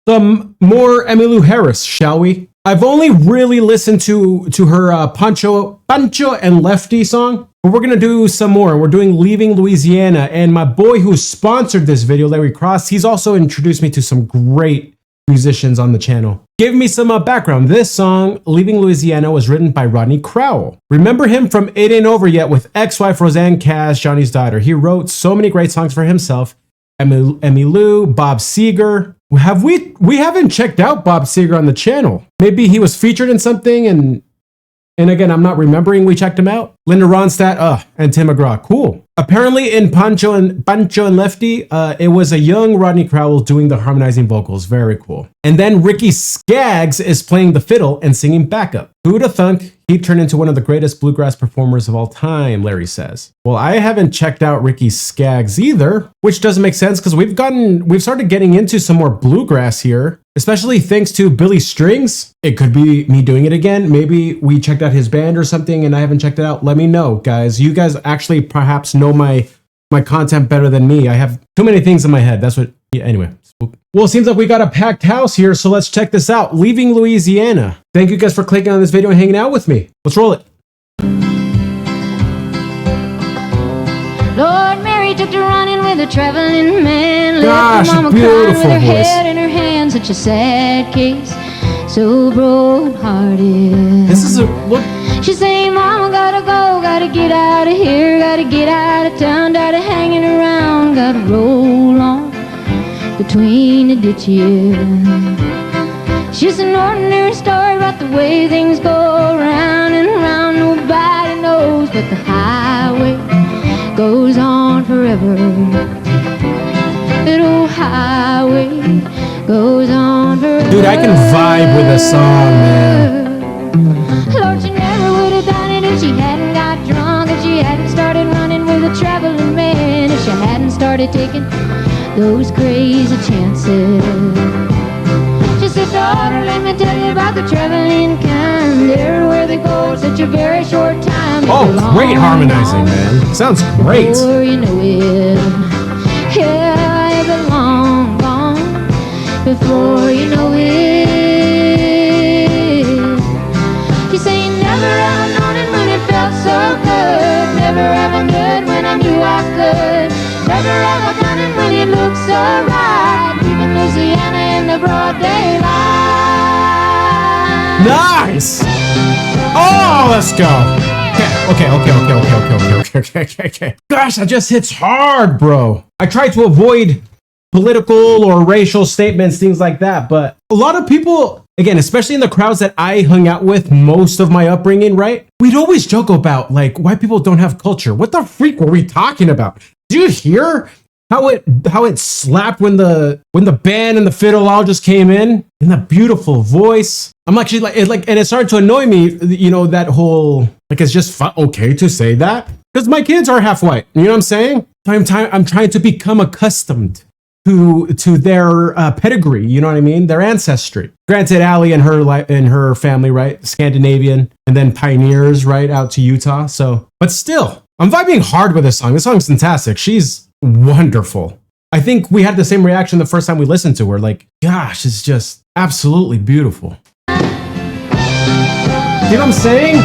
Some more Emmylou Harris, shall we? I've only really listened to her Pancho and Lefty song, but we're gonna do some more. We're doing Leaving Louisiana, and my boy who sponsored this video, Larry Cross, he's also introduced me to some great musicians on the channel. Give me some background. This song, Leaving Louisiana, was written by Rodney Crowell. Remember him from It Ain't Over Yet with ex-wife Roseanne Cass, Johnny's daughter. He wrote so many great songs for himself. Emmylou, Bob Seger. We haven't checked out Bob Seger on the channel. Maybe he was featured in something and again, I'm not remembering we checked him out. Linda Ronstadt, and Tim McGraw. Cool. Apparently in Pancho and Lefty, it was a young Rodney Crowell doing the harmonizing vocals. Very cool. And then Ricky Skaggs is playing the fiddle and singing backup. Who'da thunk he'd turn into one of the greatest bluegrass performers of all time, Larry says. Well, I haven't checked out Ricky Skaggs either, which doesn't make sense because we've started getting into some more bluegrass here, especially thanks to Billy Strings. It could be me doing it again. Maybe we checked out his band or something and I haven't checked it out. Let me know, guys. You guys actually perhaps know my content better than me. I have too many things in my head. That's what, yeah, anyway. Well, it seems like we got a packed house here, so let's check this out. Leaving Louisiana. Thank you guys for clicking on this video and hanging out with me. Let's roll it. Lord Mary took to running with a traveling man. Gosh, left her mama beautiful crying with her voice. head in her hand. Such a sad case, so broken-hearted. This is a look. She say, Mama, gotta go, gotta get out of here, gotta get out of town, tired of hanging around, gotta roll on between the ditches. She's an ordinary story about the way things go round and round. Nobody knows, but the highway goes on forever. That old highway goes on forever. Dude, I can vibe with this song, man. Lord, she never would have done it if she hadn't got drunk, if she hadn't started running with a traveling man, if she hadn't started taking those crazy chances. She said, daughter, let me tell you about the traveling kind. Everywhere they go, such a very short time. Oh, great harmonizing, man. Sounds great. Before you know it, yeah, it's a long gone. Before you know it. You say you never ever known it when it felt so good. Never ever good when I knew I could. Never ever done it when it looked so right. Leaving Louisiana in the broad daylight. Nice! Oh, let's go. Okay. Gosh, that just hits hard, bro. I try to avoid political or racial statements, things like that, but a lot of people, again, especially in the crowds that I hung out with most of my upbringing, right? We'd always joke about, like, white people don't have culture. What the freak were we talking about? Did you hear how it slapped when the band and the fiddle all just came in the beautiful voice? I'm actually and it started to annoy me, you know, that whole, like, it's just okay to say that because my kids are half white. You know what I'm saying? I'm trying to become accustomed to their pedigree. You know what I mean? Their ancestry. Granted, Allie and her family, right, Scandinavian, and then pioneers, right, out to Utah. So, but still, I'm vibing hard with this song. This song's fantastic. She's wonderful. I think we had the same reaction the first time we listened to her. Like, gosh, it's just absolutely beautiful. You know what I'm saying?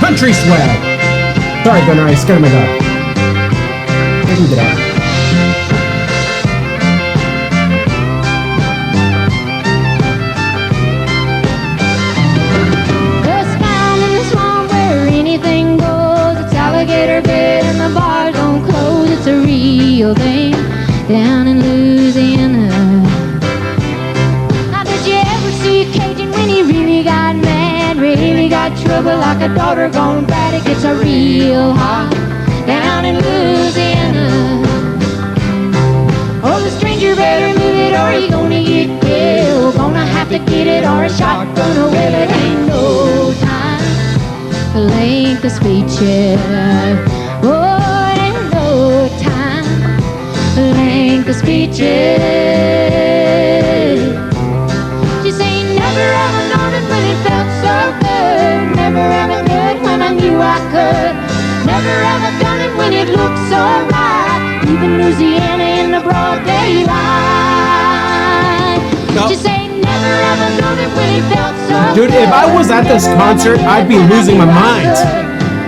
Country swag. Sorry, Gunnar, I scared my dog. I can get out. Just down in the swamp where anything goes. It's alligator bed and the bars don't close. It's a real thing down in Louisiana. Now did you ever see a Cajun when he really got mad, really got trouble like a daughter gone bad? It gets a real hot down in Louisiana. Oh, the stranger better move it or you gonna get killed. Gonna have to get it or a shotgun or well, it ain't no time for length of speech, yeah. Oh, it ain't no time for length of speech, yeah. Just ain't never ever known it when it felt so good. Never ever good when I knew I could. Never ever done it when it looked so right. leaving Louisiana in the broad daylight. No. Just say never ever known it when it felt so Dude, if I was at this concert, I'd be losing my mind.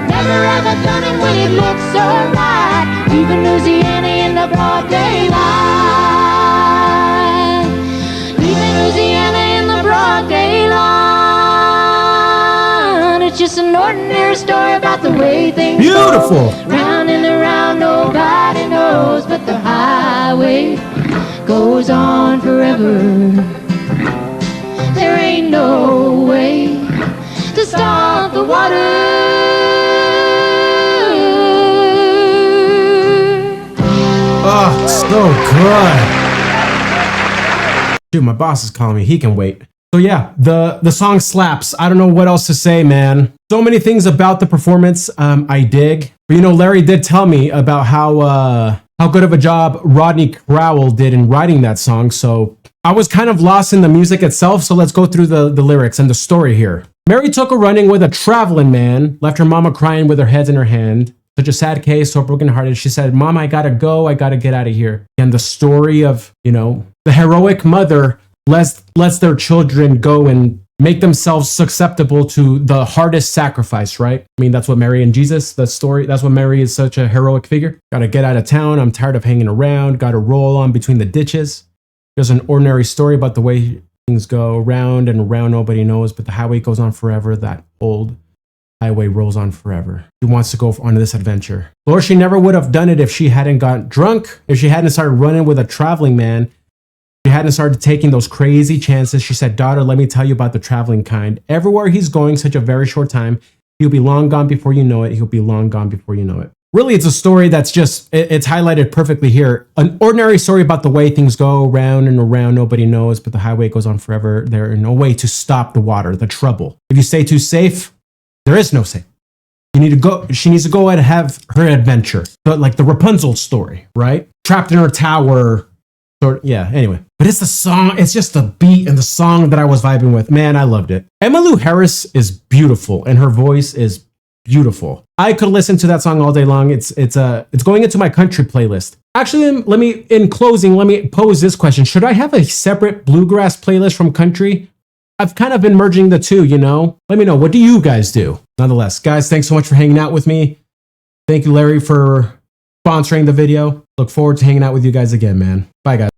Never ever done it when it looked so right. Leaving Louisiana in the broad daylight. Leaving Louisiana in the broad daylight. It's just an ordinary story about the way things Beautiful. go. Round and around, nobody knows, but the highway goes on forever. There ain't no way to stop the water. Oh, so good. Dude, my boss is calling me. He can wait. So yeah, the song slaps. I don't know what else to say, man. So many things about the performance I dig. But you know, Larry did tell me about how good of a job Rodney Crowell did in writing that song. So I was kind of lost in the music itself. So let's go through the lyrics and the story here. Mary took a running with a traveling man, left her mama crying with her head in her hand. Such a sad case, so brokenhearted. She said, Mom, I gotta go. I gotta get out of here. And the story of, you know, the heroic mother lets their children go and make themselves susceptible to the hardest sacrifice, right? I mean, that's what Mary and Jesus, the story, that's what Mary is such a heroic figure. Gotta get out of town. I'm tired of hanging around. Gotta roll on between the ditches. There's an ordinary story about the way things go round and around. Nobody knows, but the highway goes on forever. That old highway rolls on forever. She wants to go on this adventure. Lord, she never would have done it if she hadn't got drunk, if she hadn't started running with a traveling man, she hadn't started taking those crazy chances. She said, daughter, let me tell you about the traveling kind. Everywhere he's going, such a very short time, he'll be long gone before you know it. He'll be long gone before you know it. Really, it's a story that's just, it's highlighted perfectly here. An ordinary story about the way things go round and around. Nobody knows, but the highway goes on forever. There is no way to stop the water, the trouble. If you stay too safe, there is no safe. You need to go. She needs to go and have her adventure, but like the Rapunzel story, right? Trapped in her tower. Yeah. Anyway, but it's the song. It's just the beat and the song that I was vibing with. Man, I loved it. Emmylou Harris is beautiful, and her voice is beautiful. I could listen to that song all day long. It's going into my country playlist. Actually, in closing, let me pose this question: should I have a separate bluegrass playlist from country? I've kind of been merging the two, you know? Let me know. What do you guys do? Nonetheless, guys, thanks so much for hanging out with me. Thank you, Larry, for sponsoring the video. Look forward to hanging out with you guys again, man. Bye, guys.